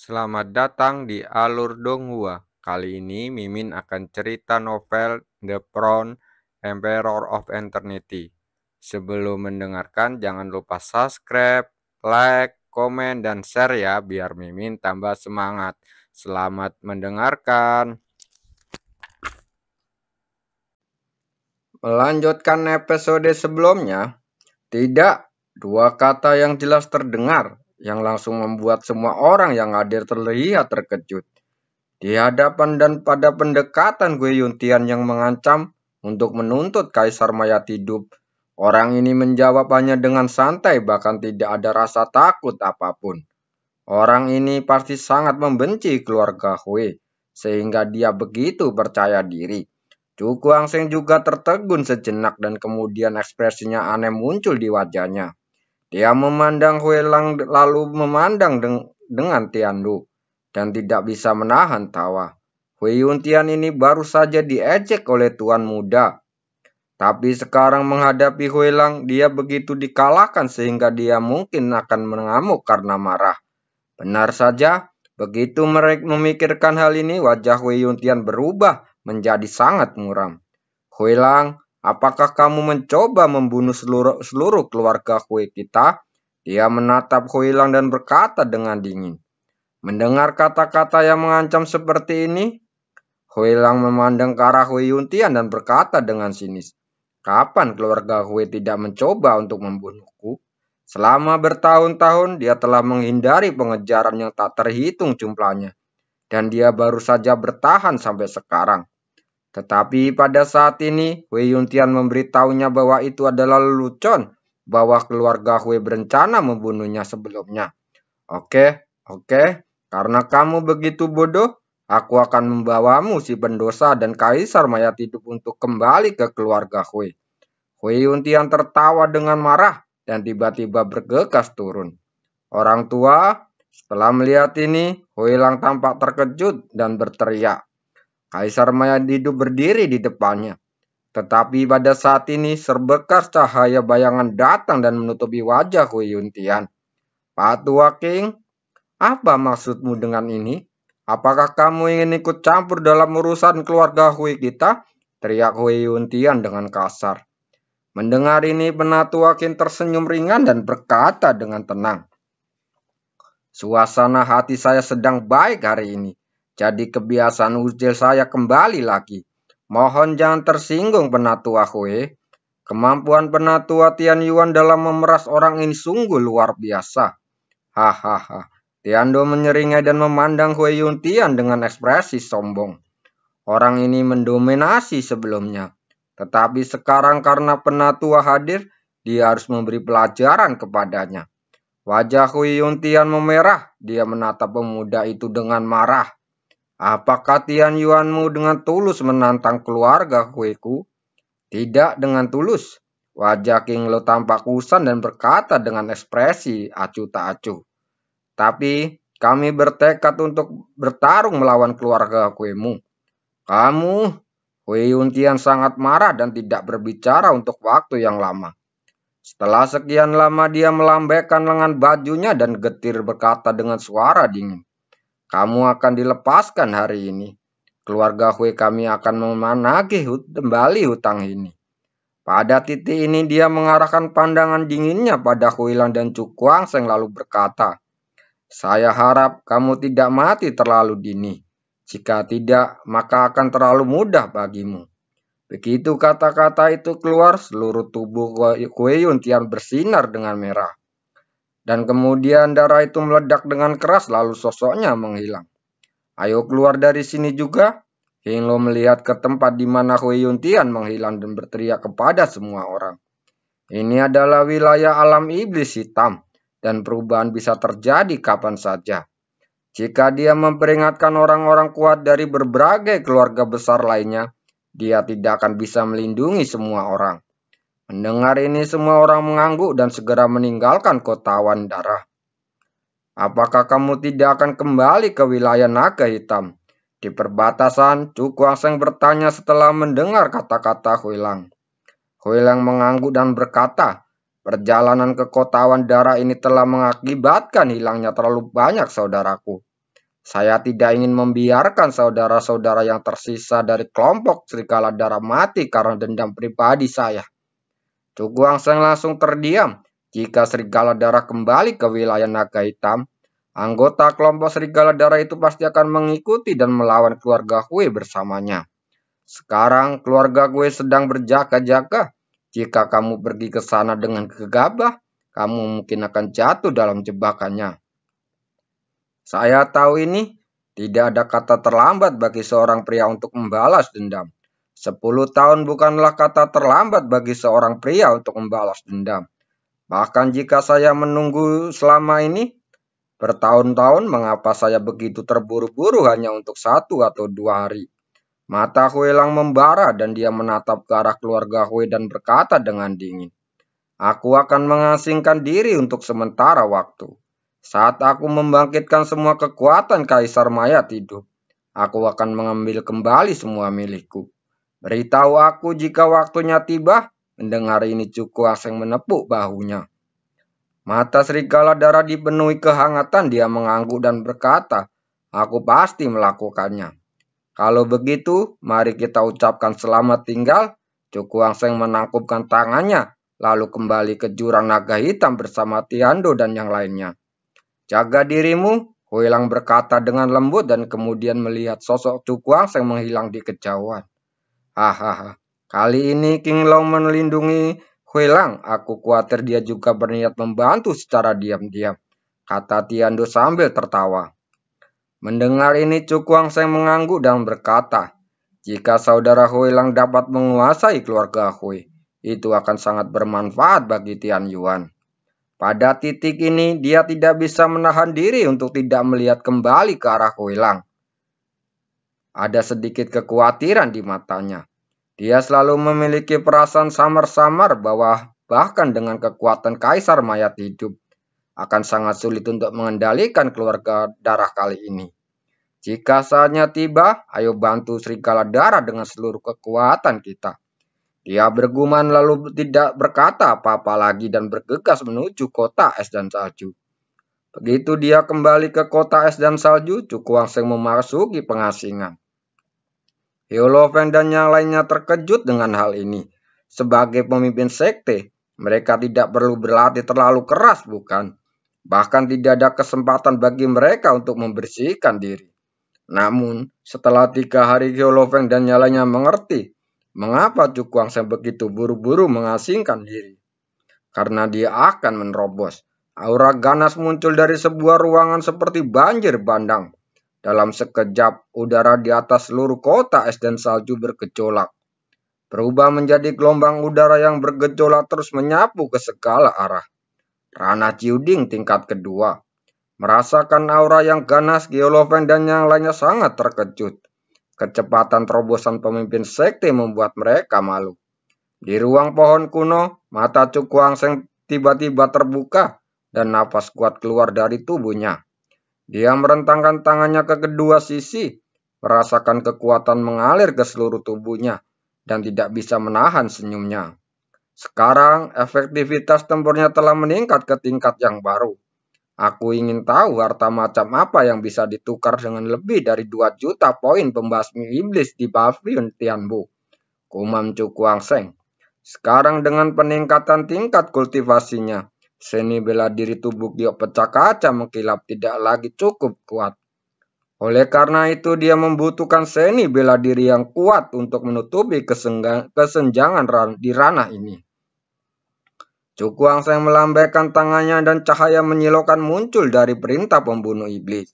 Selamat datang di Alur Donghua. Kali ini Mimin akan cerita novel The Crown, Emperor of Eternity. Sebelum mendengarkan, jangan lupa subscribe, like, komen, dan share ya, biar Mimin tambah semangat. Selamat mendengarkan. Melanjutkan episode sebelumnya, tidak, dua kata yang jelas terdengar, yang langsung membuat semua orang yang hadir terlihat terkejut. Di hadapan dan pada pendekatan Gue Yuntian yang mengancam untuk menuntut Kaisar Mayat hidup, orang ini menjawab hanya dengan santai, bahkan tidak ada rasa takut apapun. Orang ini pasti sangat membenci keluarga Hui, sehingga dia begitu percaya diri. Cuku Angseng juga tertegun sejenak dan kemudian ekspresinya aneh muncul di wajahnya. Dia memandang Hui Lang lalu memandang dengan Tiandu dan tidak bisa menahan tawa. Hui Yuntian ini baru saja diejek oleh tuan muda. Tapi sekarang menghadapi Hui Lang, dia begitu dikalahkan sehingga dia mungkin akan mengamuk karena marah. Benar saja, begitu mereka memikirkan hal ini, wajah Hui Yuntian berubah menjadi sangat muram. Hui Lang, apakah kamu mencoba membunuh seluruh keluarga Hui kita? Dia menatap Hui Lang dan berkata dengan dingin. Mendengar kata-kata yang mengancam seperti ini, Hui Lang memandang ke arah Hui Yuntian dan berkata dengan sinis, kapan keluarga Hui tidak mencoba untuk membunuhku? Selama bertahun-tahun dia telah menghindari pengejaran yang tak terhitung jumlahnya, dan dia baru saja bertahan sampai sekarang. Tetapi pada saat ini, Hui Yuntian memberitahunya bahwa itu adalah lelucon, bahwa keluarga Hui berencana membunuhnya sebelumnya. Oke, karena kamu begitu bodoh, aku akan membawamu si pendosa dan Kaisar Mayat hidup untuk kembali ke keluarga Hui. Hui Yuntian tertawa dengan marah dan tiba-tiba bergegas turun. Orang tua setelah melihat ini, Hui Lang tampak terkejut dan berteriak. Kaisar Mayat hidup berdiri di depannya. Tetapi pada saat ini serbekas cahaya bayangan datang dan menutupi wajah Hui Yuntian. Pak Tua King, apa maksudmu dengan ini? Apakah kamu ingin ikut campur dalam urusan keluarga Hui kita? Teriak Hui Yuntian dengan kasar. Mendengar ini, Penatua Qin tersenyum ringan dan berkata dengan tenang. Suasana hati saya sedang baik hari ini. Jadi kebiasaan usil saya kembali lagi. Mohon jangan tersinggung Penatua Hui. Kemampuan Penatua Tian Yuan dalam memeras orang ini sungguh luar biasa. Hahaha. Tiando menyeringai dan memandang Hui Yuntian dengan ekspresi sombong. Orang ini mendominasi sebelumnya. Tetapi sekarang karena Penatua hadir, dia harus memberi pelajaran kepadanya. Wajah Hui Yuntian memerah. Dia menatap pemuda itu dengan marah. Apakah Tian Yuanmu dengan tulus menantang keluarga Hui-ku? Tidak dengan tulus. Wajah King Lo tampak kusam dan berkata dengan ekspresi acuh tak acuh. Tapi kami bertekad untuk bertarung melawan keluarga Hui-mu. Kamu, Hui Yuntian sangat marah dan tidak berbicara untuk waktu yang lama. Setelah sekian lama dia melambaikan lengan bajunya dan getir berkata dengan suara dingin. Kamu akan dilepaskan hari ini. Keluarga Hui kami akan menagih kembali hutang ini. Pada titik ini dia mengarahkan pandangan dinginnya pada Hui Lang dan Cuku Angseng lalu berkata, saya harap kamu tidak mati terlalu dini. Jika tidak, maka akan terlalu mudah bagimu. Begitu kata-kata itu keluar, seluruh tubuh Hui Yuntian bersinar dengan merah. Dan kemudian darah itu meledak dengan keras lalu sosoknya menghilang. Ayo keluar dari sini juga. Hinglo melihat ke tempat di mana Hui Yuntian menghilang dan berteriak kepada semua orang. Ini adalah wilayah alam iblis hitam dan perubahan bisa terjadi kapan saja. Jika dia memperingatkan orang-orang kuat dari berbagai keluarga besar lainnya, dia tidak akan bisa melindungi semua orang. Mendengar ini semua orang mengangguk dan segera meninggalkan kota Wandara. Apakah kamu tidak akan kembali ke wilayah naga hitam? Di perbatasan, Cuku Angseng bertanya setelah mendengar kata-kata Hui Lang. Hui Lang mengangguk dan berkata, perjalanan ke kota Wandara ini telah mengakibatkan hilangnya terlalu banyak saudaraku. Saya tidak ingin membiarkan saudara-saudara yang tersisa dari kelompok Serigala Darah mati karena dendam pribadi saya. Cuku Angseng langsung terdiam. Jika Serigala Darah kembali ke wilayah Naga Hitam, anggota kelompok Serigala Darah itu pasti akan mengikuti dan melawan keluarga Hui bersamanya. Sekarang keluarga gue sedang berjaga-jaga. Jika kamu pergi ke sana dengan gegabah, kamu mungkin akan jatuh dalam jebakannya. Saya tahu ini, tidak ada kata terlambat bagi seorang pria untuk membalas dendam. 10 tahun bukanlah kata terlambat bagi seorang pria untuk membalas dendam. Bahkan jika saya menunggu selama ini, bertahun-tahun, mengapa saya begitu terburu-buru hanya untuk 1 atau 2 hari? Mata Huelang membara dan dia menatap ke arah keluarga Hui dan berkata dengan dingin, "Aku akan mengasingkan diri untuk sementara waktu. Saat aku membangkitkan semua kekuatan Kaisar Mayat hidup, aku akan mengambil kembali semua milikku. Beritahu aku jika waktunya tiba." Mendengar ini Cuku Angseng menepuk bahunya. Mata Serigala Darah dipenuhi kehangatan, dia mengangguk dan berkata, "Aku pasti melakukannya. Kalau begitu, mari kita ucapkan selamat tinggal." Cuku Angseng menangkupkan tangannya, lalu kembali ke jurang naga hitam bersama Tiando dan yang lainnya. "Jaga dirimu," Huilang berkata dengan lembut dan kemudian melihat sosok Cuku Angseng menghilang di kejauhan. "Hahaha, kali ini King Long melindungi Huilang. Aku khawatir dia juga berniat membantu secara diam-diam," kata Tiando sambil tertawa. Mendengar ini Cuku Angseng mengangguk dan berkata, "Jika saudara Huilang dapat menguasai keluarga Hui, itu akan sangat bermanfaat bagi Tian Yuan." Pada titik ini, dia tidak bisa menahan diri untuk tidak melihat kembali ke arah Huilang. Ada sedikit kekhawatiran di matanya. Dia selalu memiliki perasaan samar-samar bahwa bahkan dengan kekuatan Kaisar Mayat hidup, akan sangat sulit untuk mengendalikan keluarga darah kali ini. Jika saatnya tiba, ayo bantu Serigala Darah dengan seluruh kekuatan kita. Dia bergumam lalu tidak berkata apa-apa lagi dan bergegas menuju kota es dan salju. Begitu dia kembali ke kota es dan salju, Cuku Angseng memasuki pengasingan. Hielofen dan yang lainnya terkejut dengan hal ini. Sebagai pemimpin sekte, mereka tidak perlu berlatih terlalu keras, bukan? Bahkan tidak ada kesempatan bagi mereka untuk membersihkan diri. Namun, setelah 3 hari Hielofen dan yang lainnya mengerti mengapa Cuku Angseng begitu buru-buru mengasingkan diri. Karena dia akan menerobos. Aura ganas muncul dari sebuah ruangan seperti banjir bandang. Dalam sekejap, udara di atas seluruh kota es dan salju bergejolak. Berubah menjadi gelombang udara yang bergejolak terus menyapu ke segala arah. Rana Ciuding tingkat kedua. Merasakan aura yang ganas, Hielofen dan yang lainnya sangat terkejut. Kecepatan terobosan pemimpin sekte membuat mereka malu. Di ruang pohon kuno, mata Cuku Angseng tiba-tiba terbuka dan napas kuat keluar dari tubuhnya. Dia merentangkan tangannya ke kedua sisi, merasakan kekuatan mengalir ke seluruh tubuhnya dan tidak bisa menahan senyumnya. Sekarang, efektivitas tempurnya telah meningkat ke tingkat yang baru. Aku ingin tahu harta macam apa yang bisa ditukar dengan lebih dari 2 juta poin pembasmi iblis di Pavilion Tianbu, kumam Cuku Angseng. Sekarang dengan peningkatan tingkat kultivasinya, seni bela diri tubuh Giok pecah kaca mengkilap tidak lagi cukup kuat. Oleh karena itu dia membutuhkan seni bela diri yang kuat untuk menutupi kesenjangan di ranah ini. Cuku Angseng melambaikan tangannya dan cahaya menyilaukan muncul dari perintah pembunuh iblis.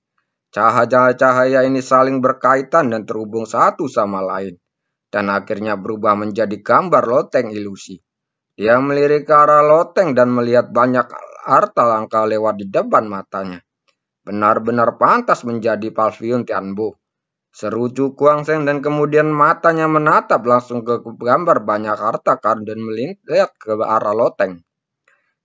Cahaya-cahaya ini saling berkaitan dan terhubung satu sama lain, dan akhirnya berubah menjadi gambar loteng ilusi. Dia melirik ke arah loteng dan melihat banyak harta langka lewat di depan matanya. Benar-benar pantas menjadi Pavilion Tianbu, seru Cuku Angseng dan kemudian matanya menatap langsung ke gambar banyak harta karun dan melihat ke arah loteng.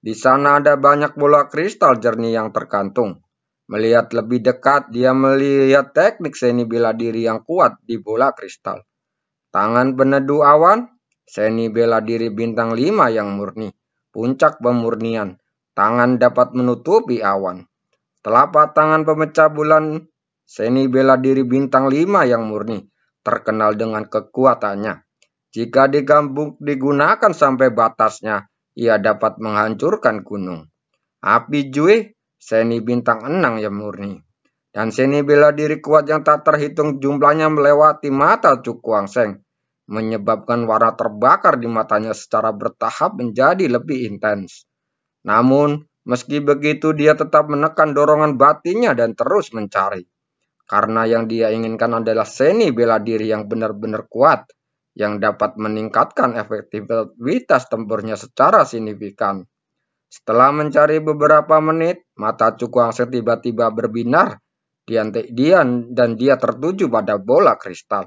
Di sana ada banyak bola kristal jernih yang tergantung. Melihat lebih dekat, dia melihat teknik seni bela diri yang kuat di bola kristal. Tangan peneduh awan, seni bela diri bintang 5 yang murni, puncak pemurnian. Tangan dapat menutupi awan. Telapak tangan pemecah bulan seni bela diri bintang 5 yang murni, terkenal dengan kekuatannya. Jika digunakan sampai batasnya, ia dapat menghancurkan gunung. Api Jue, seni bintang 6 yang murni. Dan seni bela diri kuat yang tak terhitung jumlahnya melewati mata Chu Kuang-seng, menyebabkan warna terbakar di matanya secara bertahap menjadi lebih intens. Namun, meski begitu dia tetap menekan dorongan batinnya dan terus mencari. Karena yang dia inginkan adalah seni bela diri yang benar-benar kuat, yang dapat meningkatkan efektivitas tempurnya secara signifikan. Setelah mencari beberapa menit, mata Chu Kuang-seng tiba-tiba berbinar, dan dia tertuju pada bola kristal.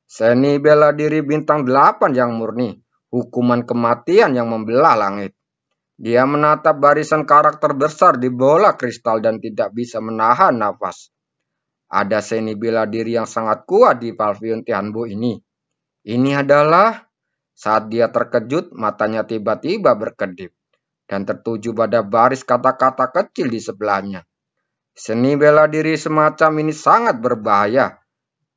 Seni bela diri bintang 8 yang murni, hukuman kematian yang membelah langit. Dia menatap barisan karakter besar di bola kristal dan tidak bisa menahan nafas. Ada seni bela diri yang sangat kuat di Pavilion Tianbo ini. Ini adalah saat dia terkejut, matanya tiba-tiba berkedip dan tertuju pada baris kata-kata kecil di sebelahnya. Seni bela diri semacam ini sangat berbahaya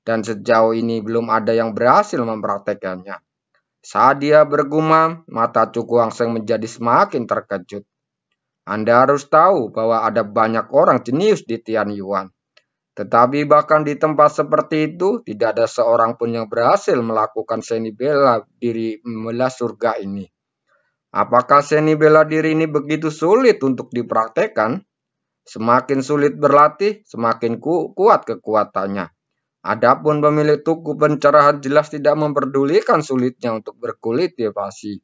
dan sejauh ini belum ada yang berhasil mempraktekannya. Saat dia bergumam, mata Chu Kuang-seng menjadi semakin terkejut. Anda harus tahu bahwa ada banyak orang jenius di Tianyuan. Tetapi bahkan di tempat seperti itu, tidak ada seorang pun yang berhasil melakukan seni bela diri membelah surga ini. Apakah seni bela diri ini begitu sulit untuk dipraktekkan? Semakin sulit berlatih, semakin kuat kekuatannya. Adapun pemilik tuku pencerahan jelas tidak memperdulikan sulitnya untuk berkultivasi.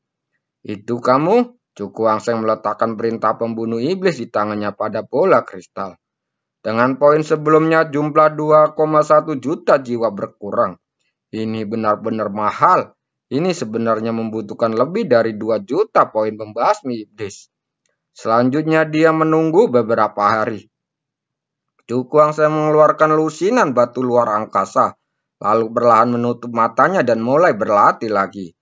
Itu kamu? Chu Kuang-seng meletakkan perintah pembunuh iblis di tangannya pada bola kristal. Dengan poin sebelumnya jumlah 2,1 juta jiwa berkurang. Ini benar-benar mahal. Ini sebenarnya membutuhkan lebih dari 2 juta poin pembasmi iblis. Selanjutnya dia menunggu beberapa hari. Chu Kuang-seng mengeluarkan lusinan batu luar angkasa, lalu perlahan menutup matanya dan mulai berlatih lagi.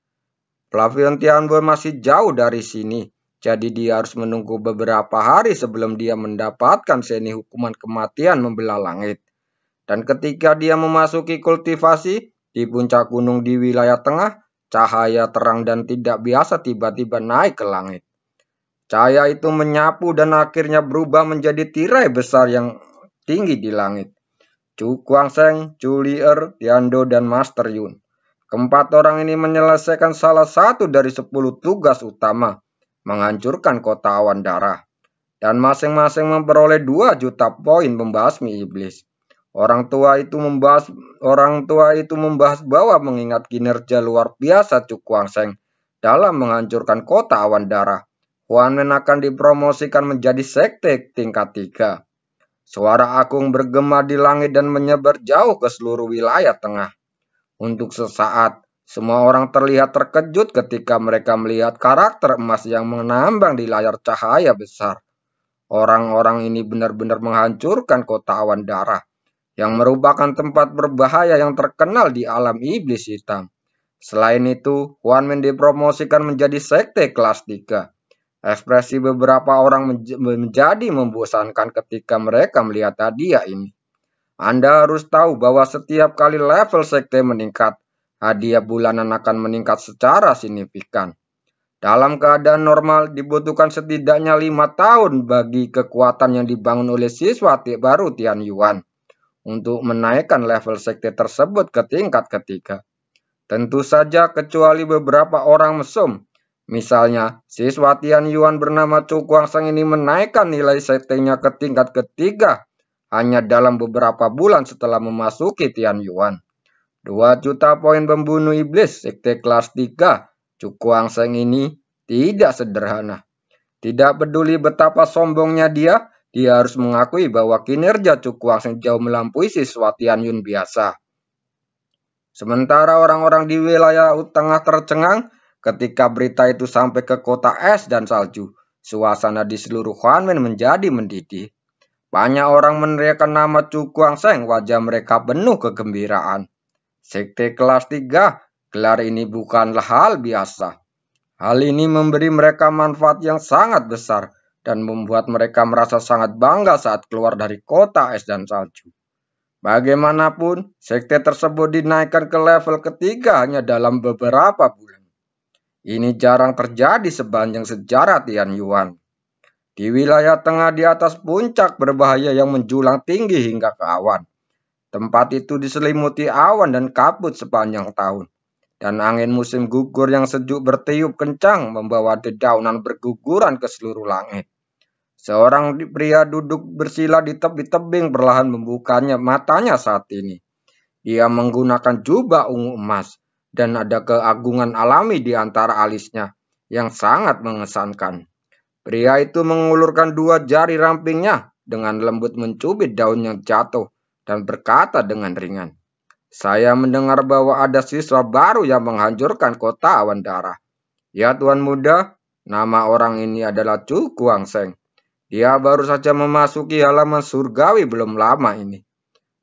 Pavilion Tianbo masih jauh dari sini. Jadi dia harus menunggu beberapa hari sebelum dia mendapatkan seni hukuman kematian membelah langit. Dan ketika dia memasuki kultivasi di puncak gunung di wilayah tengah, cahaya terang dan tidak biasa tiba-tiba naik ke langit. Cahaya itu menyapu dan akhirnya berubah menjadi tirai besar yang tinggi di langit. Chu Kuang-seng, Chu Li'er, Tiando, dan Master Yun. Keempat orang ini menyelesaikan salah satu dari 10 tugas utama, menghancurkan kota awan darah, dan masing-masing memperoleh 2 juta poin pembasmi iblis. Orang tua itu membahas bahwa mengingat kinerja luar biasa Chu Kuang-seng dalam menghancurkan kota awan darah, Huan Men akan dipromosikan menjadi sekte tingkat 3. Suara agung bergema di langit dan menyebar jauh ke seluruh wilayah tengah. Untuk sesaat, semua orang terlihat terkejut ketika mereka melihat karakter emas yang menambang di layar cahaya besar. Orang-orang ini benar-benar menghancurkan kota awan darah, yang merupakan tempat berbahaya yang terkenal di alam iblis hitam. Selain itu, Huan Men dipromosikan menjadi sekte kelas 3. Ekspresi beberapa orang menjadi membosankan ketika mereka melihat hadiah ini. Anda harus tahu bahwa setiap kali level sekte meningkat, hadiah bulanan akan meningkat secara signifikan. Dalam keadaan normal, dibutuhkan setidaknya 5 tahun bagi kekuatan yang dibangun oleh siswa baru Tianyuan untuk menaikkan level sekte tersebut ke tingkat ketiga. Tentu saja kecuali beberapa orang mesum. Misalnya, siswa Tianyuan bernama Chu Kuang-seng ini menaikkan nilai sektenya ke tingkat ketiga hanya dalam beberapa bulan setelah memasuki Tianyuan. 2 juta poin pembunuh iblis sekte kelas 3 Chu Kuang-seng ini tidak sederhana. Tidak peduli betapa sombongnya dia harus mengakui bahwa kinerja Chu Kuang-seng jauh melampaui siswa Tianyuan biasa. Sementara orang-orang di wilayah tengah tercengang ketika berita itu sampai ke kota es dan salju. Suasana di seluruh Huan Men menjadi mendidih. Banyak orang meneriakkan nama Chu Kuang-seng, wajah mereka penuh kegembiraan. Sekte kelas 3, gelar ini bukanlah hal biasa. Hal ini memberi mereka manfaat yang sangat besar dan membuat mereka merasa sangat bangga saat keluar dari kota es dan salju. Bagaimanapun, sekte tersebut dinaikkan ke level ketiga hanya dalam beberapa bulan. Ini jarang terjadi sepanjang sejarah Tianyuan. Di wilayah tengah di atas puncak berbahaya yang menjulang tinggi hingga ke awan. Tempat itu diselimuti awan dan kabut sepanjang tahun. Dan angin musim gugur yang sejuk bertiup kencang membawa dedaunan berguguran ke seluruh langit. Seorang pria duduk bersila di tepi tebing perlahan membukanya matanya saat ini. Dia menggunakan jubah ungu emas dan ada keagungan alami di antara alisnya yang sangat mengesankan. Pria itu mengulurkan dua jari rampingnya dengan lembut mencubit daun yang jatuh dan berkata dengan ringan, "Saya mendengar bahwa ada siswa baru yang menghancurkan kota awan darah. Ya Tuan Muda, nama orang ini adalah Chu Guangseng. Dia baru saja memasuki halaman surgawi belum lama ini."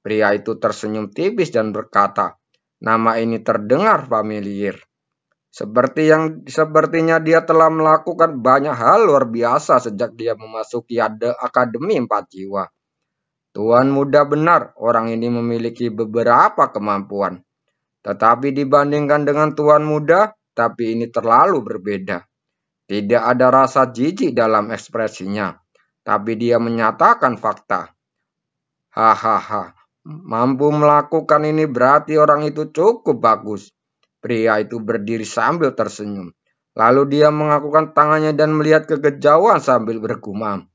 Pria itu tersenyum tipis dan berkata, "Nama ini terdengar familiar. Sepertinya dia telah melakukan banyak hal luar biasa sejak dia memasuki Akademi Empat Jiwa." Tuan Muda benar, orang ini memiliki beberapa kemampuan. Tetapi dibandingkan dengan Tuan Muda, tapi ini terlalu berbeda. Tidak ada rasa jijik dalam ekspresinya, tapi dia menyatakan fakta. Hahaha, mampu melakukan ini berarti orang itu cukup bagus. Pria itu berdiri sambil tersenyum. Lalu dia mengakukan tangannya dan melihat ke kejauhan sambil bergumam.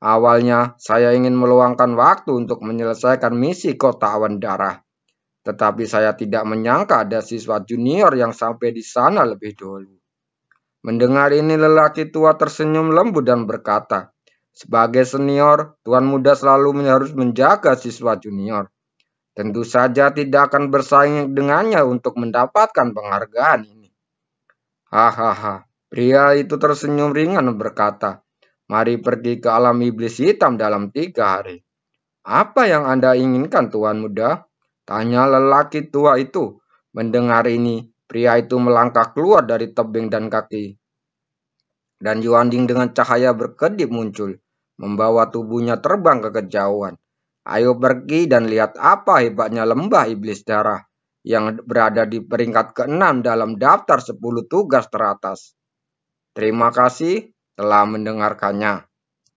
Awalnya, saya ingin meluangkan waktu untuk menyelesaikan misi kota awan darah. Tetapi saya tidak menyangka ada siswa junior yang sampai di sana lebih dulu. Mendengar ini lelaki tua tersenyum lembut dan berkata, "Sebagai senior, Tuan Muda selalu harus menjaga siswa junior. Tentu saja tidak akan bersaing dengannya untuk mendapatkan penghargaan ini." Hahaha, pria itu tersenyum ringan dan berkata, "Mari pergi ke alam iblis hitam dalam 3 hari. Apa yang Anda inginkan, Tuan Muda?" tanya lelaki tua itu. Mendengar ini, pria itu melangkah keluar dari tebing dan kaki. Dan Yuanding dengan cahaya berkedip muncul, membawa tubuhnya terbang ke kejauhan. "Ayo pergi dan lihat apa hebatnya lembah iblis darah yang berada di peringkat ke-6 dalam daftar 10 tugas teratas." Terima kasih telah mendengarkannya.